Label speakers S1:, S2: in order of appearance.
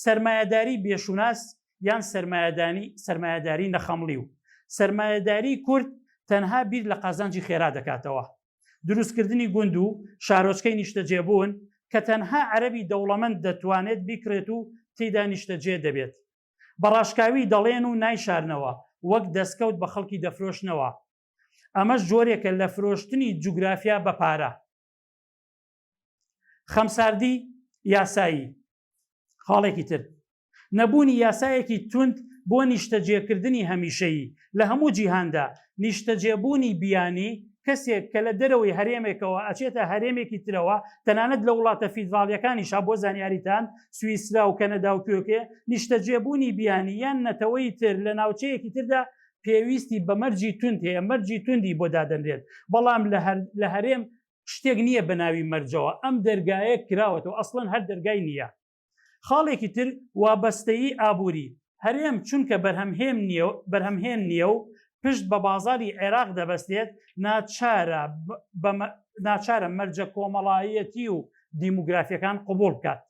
S1: سەرمایەداری بێشوناس یان سەرمایەداری نەخەمڵی و سەرمایەداری کورد تەنها بیر لە قازانجی خێرا دەکاتەوە. دروستکردنی گوند و شارۆچکەی نیشتەجێبوون کە تەنها عەرەبی دەوڵەمەند دەتوانێت بیکرێت و تێیدا نیشتەجێ دەبێت. بەڕاشکاوی دەڵێن و نایشارنەوە وەک دەستکەوت بە خەڵکی دەفرۆشنەوە. ئەمەش جۆرێکە لە فرۆشتنی جوگرافیا بە پارە. خەمساردی یاسایی خاڵێکی تر نەبوونی یاسایەکی تند بۆ نیشتەجێکردنی هەمیشەیی لە هەموو جیهاندا. نیشتەجێبوونی بیانی کەسێک کە لە دەرەوەی هەرێمێکەوە ئەچێتە هەرێمێکی ترەوە تەنانەت لە وڵاتە فیدراڵیەکانیشا بۆ زانیاریتان سوئیسرا و کەنەدا و کوێکێ نیشتەجێبوونی بیانی یان نەتەوەی تر لە ناوچەیەکی تردا پێویستی بە مەرجی تند هەیە، مەرجی توندی بۆ دادەنرێت. بەڵام لە هەرێم شتێک نییە بە ناوی مەرجەوە، ئەم دەرگایە کراوەتەوە، ئەسڵەن هەر دەرگای نییە. خاڵێکی تر وابەستەیی ئابووری. هەرێم چونکە بەرهەمهێن نییە و پشت بە بازاری عێراق دەبەستێت، ناچارە مەرجە کۆمەڵایەتی و دیموگرافیەکان قبول بکات.